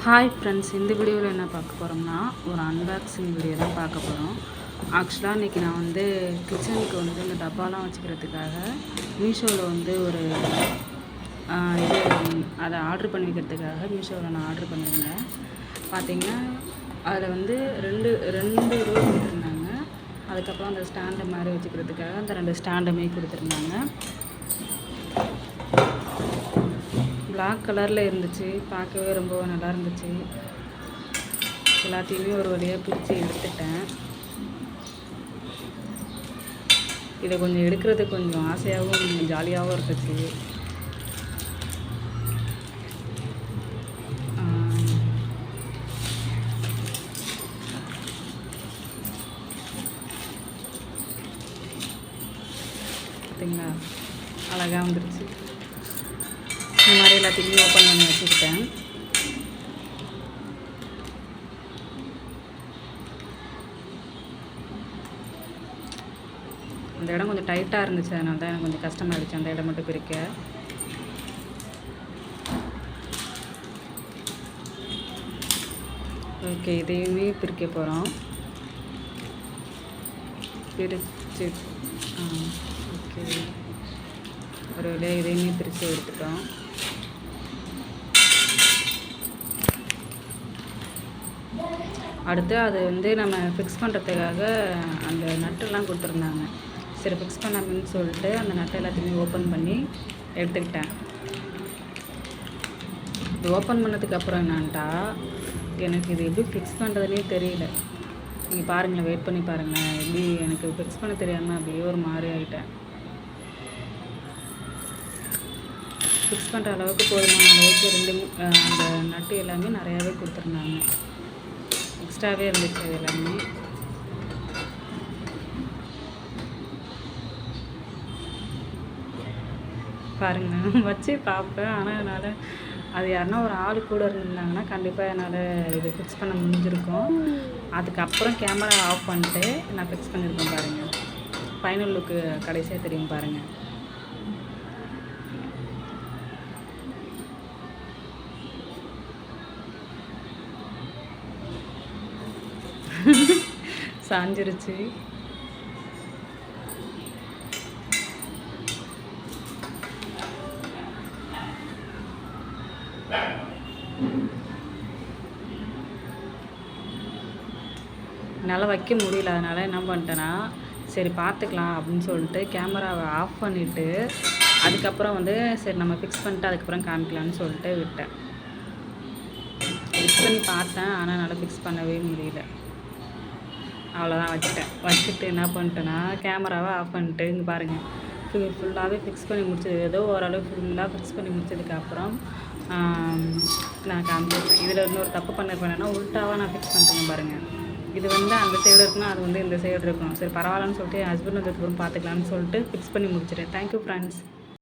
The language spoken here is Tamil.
ஹாய் ஃப்ரெண்ட்ஸ், இந்த வீடியோவில் என்ன பார்க்க போகிறோம்னா ஒரு அன்பாக்சிங் வீடியோ தான் பார்க்க போகிறோம். ஆக்சுவலாக இன்றைக்கி நான் கிச்சனுக்கு இந்த டப்பாலாம் வச்சுக்கிறதுக்காக மீஷோவில் ஒரு இது அதை ஆர்டர் பண்ணி வைக்கிறதுக்காக மீஷோவில் நான் ஆர்டர் பண்ணியிருந்தேன். பார்த்திங்கன்னா அதில் ரெண்டு ரோல் கொடுத்துருந்தாங்க. அதுக்கப்புறம் அந்த ஸ்டாண்டு மாதிரி வச்சுக்கிறதுக்காக அந்த 2 ஸ்டாண்டுமே கொடுத்துருந்தாங்க. பிளாக் கலரில் இருந்துச்சு, பார்க்கவே ரொம்ப நல்லா இருந்துச்சு. எல்லாத்தையுமே ஒரு வழியாக பிரித்து எடுத்துட்டேன். இதை கொஞ்சம் எடுக்கிறது கொஞ்சம் ஆசையாகவும் ஜாலியாகவும் இருந்துச்சு. பார்த்தீங்களா, அழகாக வந்துருச்சு. இந்த மாதிரி எல்லாத்தையுமே ஓப்பன் பண்ணி வச்சுக்கிட்டேன். அந்த இடம் கொஞ்சம் டைட்டாக இருந்துச்சு, அதனால தான் எனக்கு கொஞ்சம் கஷ்டமாகிடுச்சு அந்த இடம் மட்டும் பிரிக்க. ஓகே, இதையுமே பிரிக்க போகிறோம். பிரிச்சு ஓகே, ஒரு வழியாக இதையுமே பிரித்து எடுத்துட்டோம். அடுத்து அது நம்ம ஃபிக்ஸ் பண்ணுறதுக்காக அந்த நட்டெல்லாம் கொடுத்துருந்தாங்க. சரி, ஃபிக்ஸ் பண்ணாமன்னு சொல்லிட்டு அந்த நட்டை எல்லாத்தையுமே ஓப்பன் பண்ணி எடுத்துக்கிட்டேன். இது ஓப்பன் பண்ணதுக்கப்புறம் என்னான்ட்டா, எனக்கு இது எப்படி ஃபிக்ஸ் பண்ணுறதுனே தெரியல. நீங்கள் பாருங்களேன், வெயிட் பண்ணி பாருங்களேன். எப்படி எனக்கு ஃபிக்ஸ் பண்ண தெரியாமல் அப்படியே ஒரு மாதிரி ஆகிட்டேன். ஃபிக்ஸ் பண்ணுற அளவுக்கு போதுமான அளவுக்கு அந்த நட்டு எல்லாமே நிறையாவே கொடுத்துருந்தாங்க. எக்ஸ்ட்ராவே இருந்துச்சு அது எல்லாமே. பாருங்கள், வச்சு பார்ப்பேன். ஆனால் என்னால் அது யாருன்னா ஒரு ஆள் கூட இருந்திருந்தாங்கன்னா கண்டிப்பாக என்னால் இது ஃபிக்ஸ் பண்ண முடிஞ்சிருக்கும். அதுக்கப்புறம் கேமரா ஆஃப் பண்ணிட்டு நான் ஃபிக்ஸ் பண்ணியிருக்கேன். பாருங்கள், ஃபைனல் லுக்கு கடைசியாக தெரியும் பாருங்கள். சாஞ்சிருச்சு. என்னால் வைக்க முடியல. அதனால் என்ன பண்ணிட்டேன்னா, சரி பார்த்துக்கலாம் அப்படின்னு சொல்லிட்டு கேமராவை ஆஃப் பண்ணிவிட்டு அதுக்கப்புறம் சரி நம்ம ஃபிக்ஸ் பண்ணிட்டு அதுக்கப்புறம் காமிக்கலான்னு சொல்லிட்டு விட்டேன். ஃபிக்ஸ் பண்ணி பார்த்தேன், ஆனால் என்னால் ஃபிக்ஸ் பண்ணவே முடியல. அவ்வளோதான், வச்சுட்டு என்ன பண்ணிட்டேன்னா கேமராவை ஆஃப் பண்ணிட்டு இங்கே பாருங்கள், ஃபுல்லாகவே ஃபிக்ஸ் பண்ணி முடிச்சது. ஏதோ ஓரளவு ஃபுல்லாக ஃபிக்ஸ் பண்ணி முடிச்சதுக்கப்புறம் நான் காமிச்சிருக்கேன். இதில் இன்னொரு தப்பு பண்ணிருப்பேன்னா, உல்ட்டாவாக நான் ஃபிக்ஸ் பண்ணிட்டேங்க பாருங்கள். இது அந்த சைடு இருக்குன்னா அது இந்த சைடு இருக்கணும். சரி பரவாயில்லன்னு சொல்லிட்டு என் ஹஸ்பண்ட் வந்ததுக்கப்புறம் பார்த்துக்கலான்னு சொல்லிட்டு ஃபிக்ஸ் பண்ணி முடிச்சிட்டேன். Thank you friends.